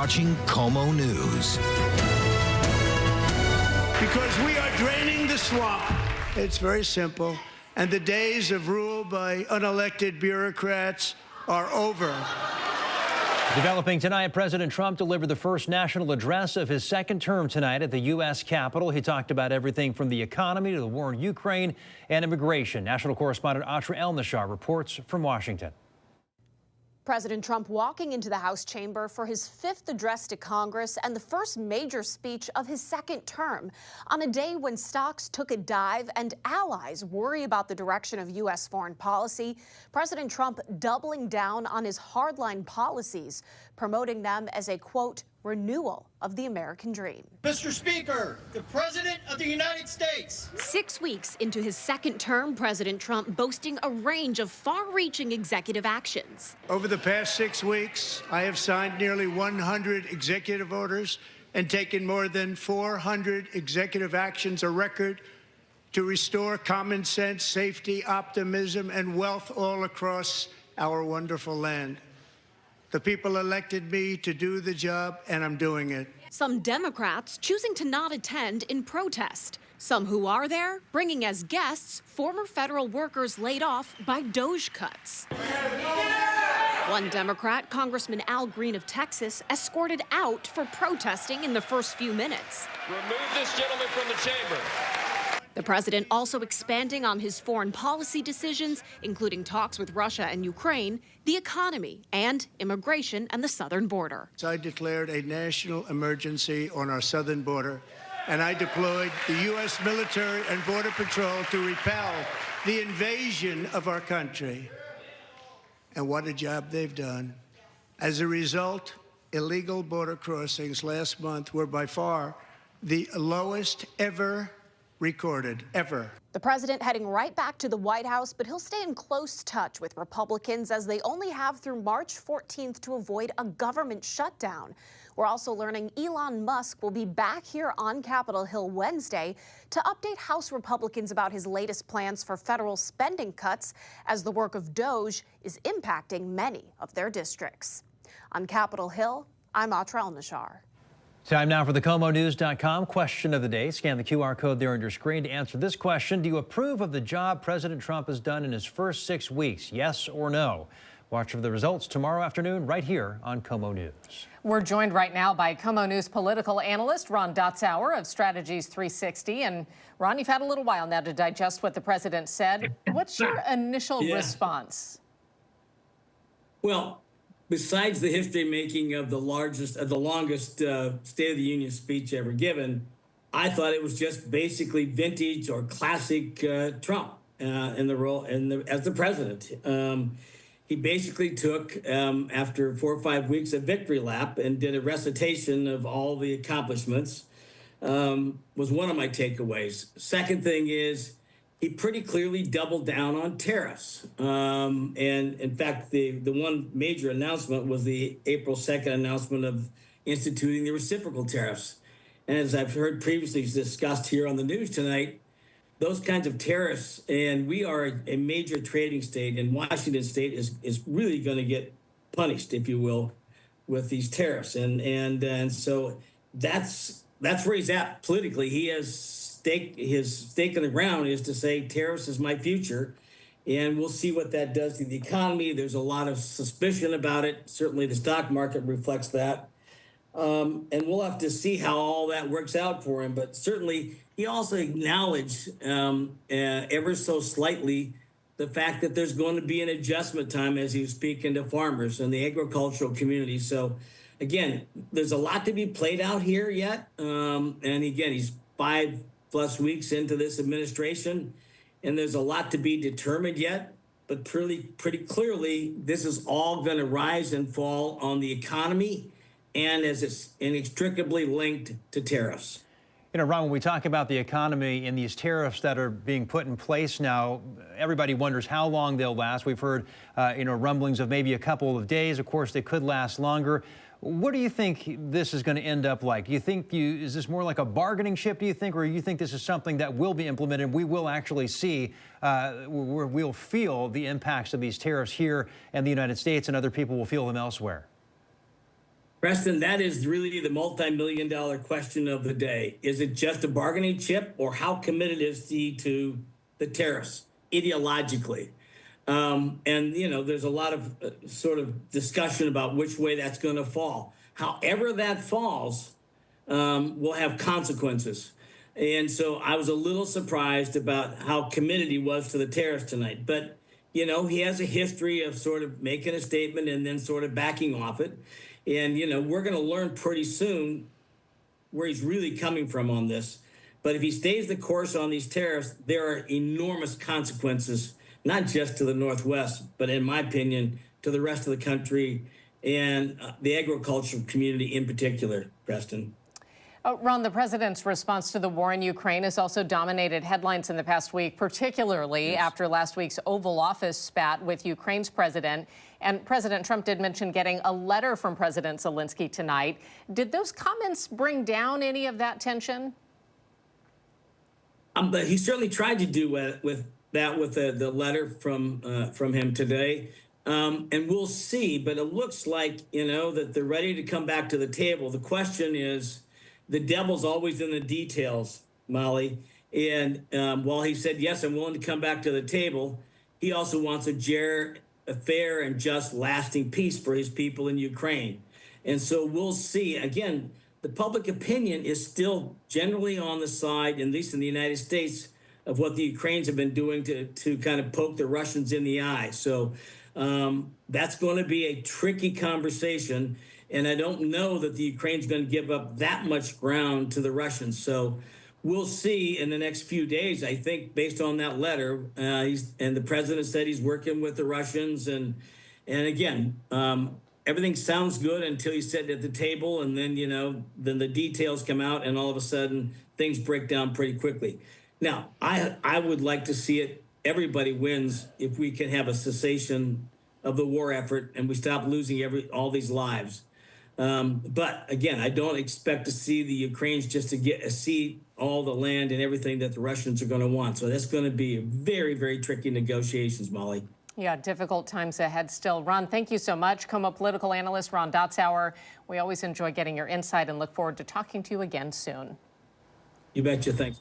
watching KOMO News. Because we are draining the swamp. It's very simple. And the days of rule by unelected bureaucrats are over. Developing tonight, President Trump delivered the first national address of his second term tonight at the U.S. Capitol. He talked about everything from the economy to the war in Ukraine and immigration. National correspondent Atra Elnashar reports from Washington. President Trump walking into the House chamber for his fifth address to Congress and the first major speech of his second term on a day when stocks took a dive and allies worry about the direction of U.S. foreign policy. President Trump doubling down on his hardline policies, promoting them as a, quote, renewal of the American dream. Mr. Speaker, the President of the United States. 6 weeks into his second term, President Trump boasting a range of far-reaching executive actions. Over the past 6 weeks, I have signed nearly 100 executive orders and taken more than 400 executive actions, a record to restore common sense, safety, optimism, and wealth all across our wonderful land. The people elected me to do the job, and I'm doing it. Some Democrats choosing to not attend in protest. Some who are there bringing as guests former federal workers laid off by DOGE cuts. One Democrat, Congressman Al Green of Texas, escorted out for protesting in the first few minutes. Remove this gentleman from the chamber. The president also expanding on his foreign policy decisions, including talks with Russia and Ukraine, the economy, and immigration and the southern border. I declared a national emergency on our southern border, and I deployed the U.S. military and Border Patrol to repel the invasion of our country. And what a job they've done. As a result, illegal border crossings last month were by far the lowest ever recorded, ever. The president heading right back to the White House, but he'll stay in close touch with Republicans as they only have through March 14th to avoid a government shutdown. We're also learning Elon Musk will be back here on Capitol Hill Wednesday to update House Republicans about his latest plans for federal spending cuts as the work of DOGE is impacting many of their districts. On Capitol Hill, I'm Atra Elnashar. Time now for the KOMOnews.com question of the day. Scan the QR code there on your screen to answer this question. Do you approve of the job President Trump has done in his first 6 weeks? Yes or no? Watch for the results tomorrow afternoon right here on KOMO News. We're joined right now by KOMO News political analyst Ron Dotzauer of Strategies 360. And Ron, you've had a little while now to digest what the president said. What's your initial response? Well, besides the history-making of the longest State of the Union speech ever given, I thought it was just basically vintage or classic Trump in the role as the president. He basically took, after 4 or 5 weeks, a victory lap and did a recitation of all the accomplishments. Was one of my takeaways. Second thing is, he pretty clearly doubled down on tariffs. And in fact, the one major announcement was the April 2nd announcement of instituting the reciprocal tariffs. And as I've heard previously discussed here on the news tonight, those kinds of tariffs, and we are a major trading state, and Washington State is really going to get punished, if you will, with these tariffs. And so that's where he's at politically. He has his stake in the ground is to say tariffs is my future, and we'll see what that does to the economy. There's a lot of suspicion about it. Certainly the stock market reflects that. And we'll have to see how all that works out for him. But certainly he also acknowledged ever so slightly the fact that there's going to be an adjustment time as he was speaking to farmers and the agricultural community. So again, there's a lot to be played out here yet. And again, he's 5+ weeks into this administration, and there's a lot to be determined yet. But pretty clearly, this is all going to rise and fall on the economy, and as it's inextricably linked to tariffs. You know, Ron, when we talk about the economy and these tariffs that are being put in place now, everybody wonders how long they'll last. We've heard, rumblings of maybe a couple of days. Of course, they could last longer. What do you think this is going to end up like? Do you think is this more like a bargaining chip, do you think, or do you think this is something that will be implemented? We will actually see, we'll feel the impacts of these tariffs here in the United States, and other people will feel them elsewhere? Preston, that is really the multi-million-dollar question of the day. Is it just a bargaining chip, or how committed is he to the tariffs ideologically? And, you know, there's a lot of sort of discussion about which way that's going to fall. However that falls will have consequences. And so I was a little surprised about how committed he was to the tariffs tonight. But, you know, he has a history of sort of making a statement and then sort of backing off it. And, you know, we're going to learn pretty soon where he's really coming from on this. But if he stays the course on these tariffs, there are enormous consequences, not just to the Northwest, but in my opinion, to the rest of the country and the agricultural community in particular, Preston. Ron, the president's response to the war in Ukraine has also dominated headlines in the past week, particularly after last week's Oval Office spat with Ukraine's president. And President Trump did mention getting a letter from President Zelensky tonight. Did those comments bring down any of that tension? But he certainly tried to do with the letter from him today. And we'll see. But it looks like, you know, that they're ready to come back to the table. The question is, the devil's always in the details, Molly. And while he said, yes, I'm willing to come back to the table, he also wants a fair and just lasting peace for his people in Ukraine. And so we'll see. Again, the public opinion is still generally on the side, at least in the United States, of what the Ukrainians have been doing to kind of poke the Russians in the eye. So that's going to be a tricky conversation. And I don't know that the Ukraine's going to give up that much ground to the Russians. So we'll see in the next few days. I think based on that letter, and the president said he's working with the Russians. And again, everything sounds good until you sit at the table, and then, you know, then the details come out, and all of a sudden things break down pretty quickly. Now, I would like to see it. Everybody wins if we can have a cessation of the war effort and we stop losing all these lives. But again, I don't expect to see the Ukrainians just to see all the land and everything that the Russians are going to want. So that's going to be very, very tricky negotiations, Molly. Yeah, difficult times ahead still. Ron, thank you so much. KOMO political analyst Ron Dotzauer. We always enjoy getting your insight and look forward to talking to you again soon. You betcha. Thanks.